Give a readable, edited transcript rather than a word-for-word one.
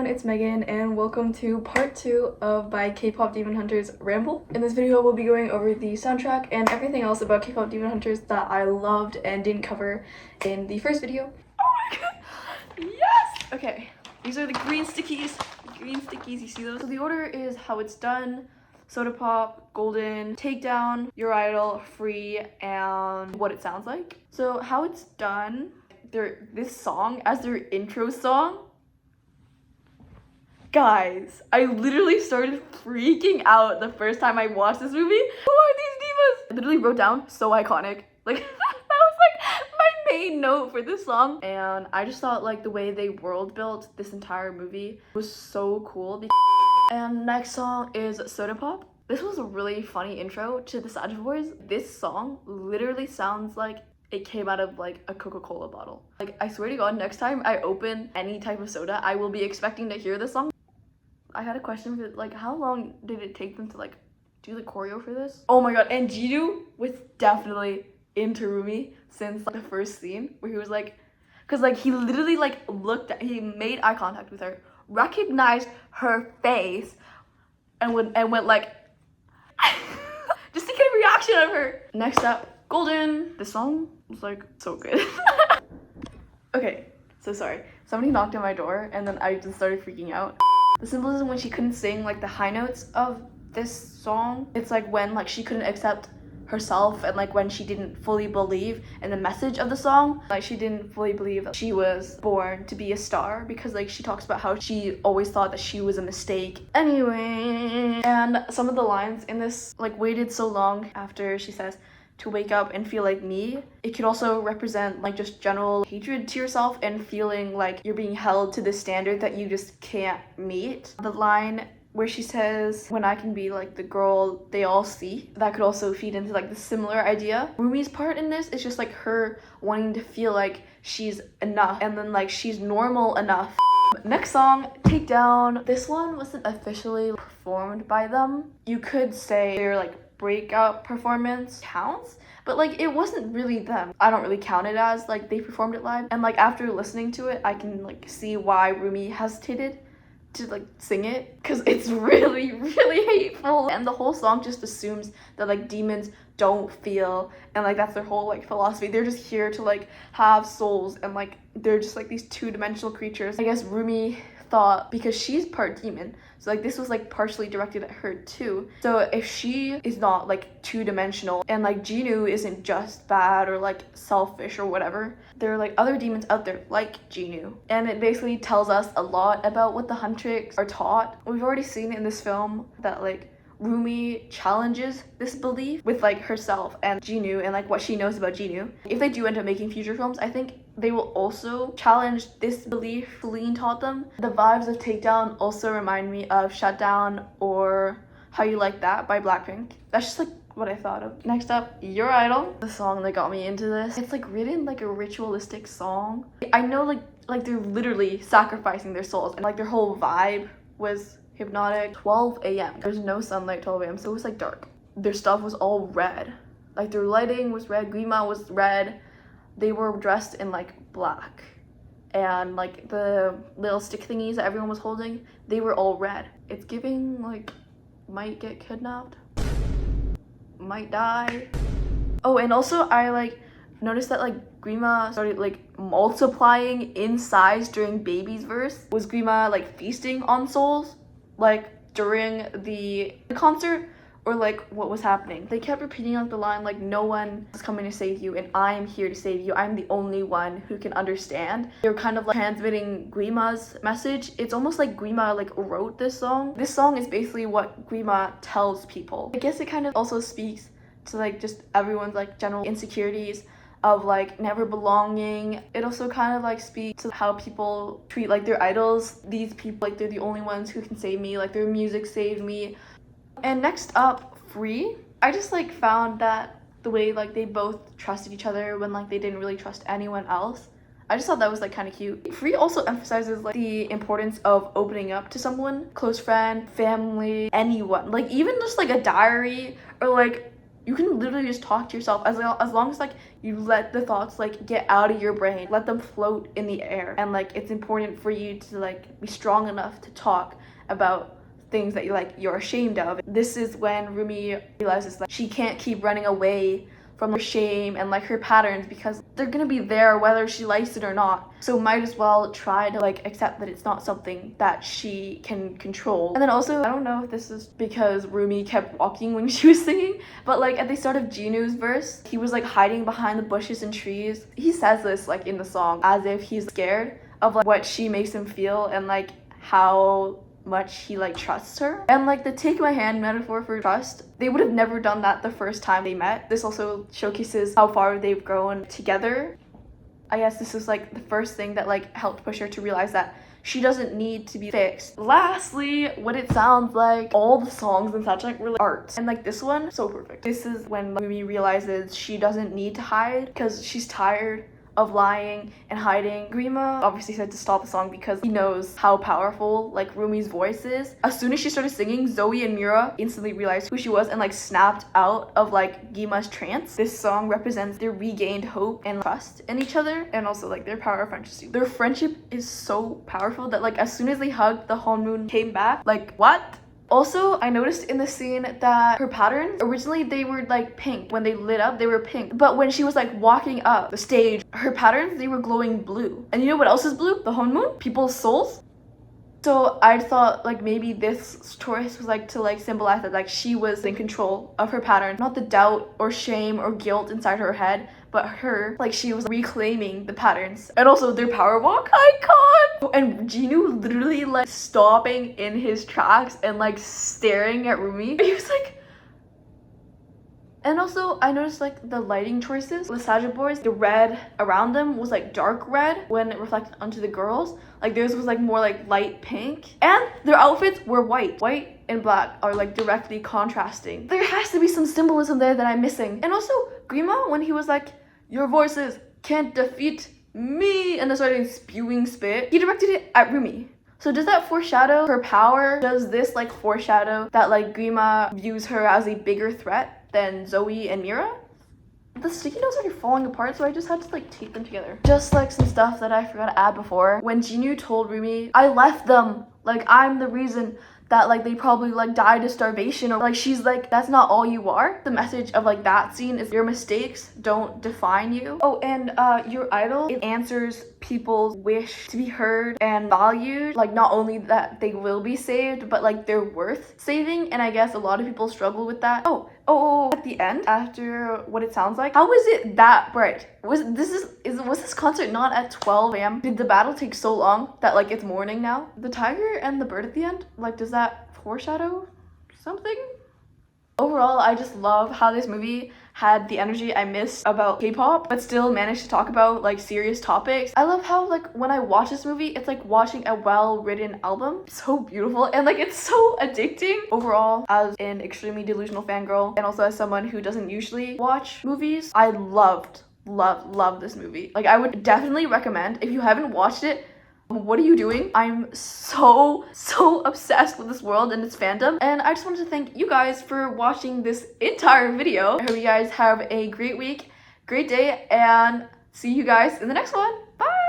everyone, it's Megan and welcome to part 2 of my K-pop Demon Hunters ramble. In this video we'll be going over the soundtrack and everything else about K-pop Demon Hunters that I loved and didn't cover in the first video. Oh my god! Yes! Okay, these are the green stickies. You see those? So the order is how it's done: Soda Pop, Golden, Takedown, Your Idol, Free, and What It Sounds Like. So how it's done, this song as their intro song. Guys, I literally started freaking out the first time I watched this movie. Who are these divas? I literally wrote down, so iconic. Like, that was like my main note for this song. And I just thought like the way they world built this entire movie was so cool. And next song is Soda Pop. This was a really funny intro to the Sag Boys. This song literally sounds like it came out of like a Coca-Cola bottle. Like, I swear to God, next time I open any type of soda, I will be expecting to hear this song. I had a question for like, how long did it take them to like do the choreo for this? Oh my god, and Jidoo was definitely into Rumi since like, the first scene where he was like, cause like he literally like he made eye contact with her, recognized her face, and went like just to get a reaction of her. Next up, Golden. This song was like so good. Okay, so sorry. Somebody knocked on my door and then I just started freaking out. The symbolism when she couldn't sing like the high notes of this song, it's like when like she couldn't accept herself and like when she didn't fully believe in the message of the song. Like she didn't fully believe that she was born to be a star because like she talks about how she always thought that she was a mistake. Anyway, and some of the lines in this like waited so long after she says to wake up and feel like me. It could also represent like just general hatred to yourself and feeling like you're being held to this standard that you just can't meet. The line where she says, when I can be like the girl they all see, that could also feed into like the similar idea. Rumi's part in this is just like her wanting to feel like she's enough and then like she's normal enough. Next song, Takedown. This one wasn't officially performed by them. You could say they're like breakout performance counts, but like it wasn't really them. I don't really count it as like they performed it live, and like after listening to it I can like see why Rumi hesitated to like sing it, because it's really hateful, and the whole song just assumes that like demons don't feel, and like that's their whole like philosophy. They're just here to like have souls, and like they're just like these two-dimensional creatures. I guess Rumi thought because she's part demon, so like this was like partially directed at her too. So if she is not like two-dimensional and like Jinu isn't just bad or like selfish or whatever, there are like other demons out there like Jinu, and it basically tells us a lot about what the Huntrix are taught. We've already seen in this film that like Rumi challenges this belief with like herself and Jinu and like what she knows about Jinu. If they do end up making future films, I think they will also challenge this belief Celine taught them. The vibes of Takedown also remind me of Shutdown or How You Like That by Blackpink. That's just like what I thought of. Next up, Your Idol. The song that got me into this. It's like written like a ritualistic song. I know like they're literally sacrificing their souls, and like their whole vibe was hypnotic. 12 a.m. There's no sunlight. 12 a.m. so it was like dark. Their stuff was all red. Like their lighting was red, Grima was red. They were dressed in like black, and like the little stick thingies that everyone was holding, they were all red. It's giving like might get kidnapped, might die. Oh, and also I like noticed that like Grima started like multiplying in size during Baby's verse. Was Grima like feasting on souls like during the concert, or like what was happening? They kept repeating like the line like, no one is coming to save you and I am here to save you. I'm the only one who can understand. They're kind of like transmitting Grima's message. It's almost like Grima like wrote this song. This song is basically what Grima tells people. I guess it kind of also speaks to like just everyone's like general insecurities of like never belonging. It also kind of like speaks to how people treat like their idols. These people, like they're the only ones who can save me, like their music saved me. And next up, Free. I just like found that the way like they both trusted each other when like they didn't really trust anyone else. I just thought that was like kind of cute. Free also emphasizes like the importance of opening up to someone, close friend, family, anyone. Like even just like a diary or like You can literally just talk to yourself as long as like you let the thoughts like get out of your brain, let them float in the air. And like it's important for you to like be strong enough to talk about things that you're ashamed of. This is when Rumi realizes that she can't keep running away from her shame and like her patterns, because they're gonna be there whether she likes it or not. So might as well try to like accept that it's not something that she can control. And then also, I don't know if this is because Rumi kept walking when she was singing, but like at the start of Jinu's verse, he was like hiding behind the bushes and trees. He says this like in the song as if he's scared of like what she makes him feel and like how much he like trusts her. And like the take my hand metaphor for trust, they would have never done that the first time they met. This also showcases how far they've grown together. I guess this is like the first thing that like helped push her to realize that she doesn't need to be fixed. Lastly, what it sounds like, all the songs and such like were like art, and like this one, so perfect. This is when Rumi realizes she doesn't need to hide because she's tired of lying and hiding. Grima obviously said to stop the song because he knows how powerful like Rumi's voice is. As soon as she started singing, Zoe and Mira instantly realized who she was and like snapped out of like Gima's trance. This song represents their regained hope and trust in each other, and also like their power of friendship. Their friendship is so powerful that like as soon as they hugged, the honeymoon came back. Like what? Also, I noticed in the scene that her patterns, originally they were like pink. When they lit up, they were pink. But when she was like walking up the stage, her patterns, they were glowing blue. And you know what else is blue? The honeymoon? People's souls. So I thought like maybe this choice was like to like symbolize that like she was in control of her pattern, not the doubt or shame or guilt inside her head, but her, like she was reclaiming the patterns. And also their power walk icon. And Jinu literally like stopping in his tracks and like staring at Rumi. He was like, and also I noticed like the lighting choices. The Sajid boys, the red around them was like dark red when it reflected onto the girls. Like theirs was like more like light pink. And their outfits were white. White and black are like directly contrasting. There has to be some symbolism there that I'm missing. And also Grima, when he was like, your voices can't defeat me, and then started spewing spit, he directed it at Rumi. So does that foreshadow her power? Does this like foreshadow that like Grima views her as a bigger threat than Zoe and Mira? The sticky notes are falling apart, so I just had to like tape them together. Just like some stuff that I forgot to add before. When Jinu told Rumi, I left them, like I'm the reason that like they probably like died of starvation, or like she's like, that's not all you are. The message of like that scene is your mistakes don't define you. Oh, and your idol, it answers people's wish to be heard and valued, like not only that they will be saved, but like they're worth saving. And I guess a lot of people struggle with that. Oh, at the end, after what it sounds like, how is it that bright? Was this concert not at 12 a.m? Did the battle take so long that like it's morning now? The tiger and the bird at the end, like does that foreshadow something? Overall, I just love how this movie had the energy I miss about K-pop, but still managed to talk about like serious topics. I love how like when I watch this movie, it's like watching a well-written album. It's so beautiful and like it's so addicting. Overall, as an extremely delusional fangirl and also as someone who doesn't usually watch movies, I loved this movie. Like I would definitely recommend, if you haven't watched it, what are you doing? I'm so obsessed with this world and its fandom, and I just wanted to thank you guys for watching this entire video. I hope you guys have a great week, great day, and see you guys in the next one. Bye!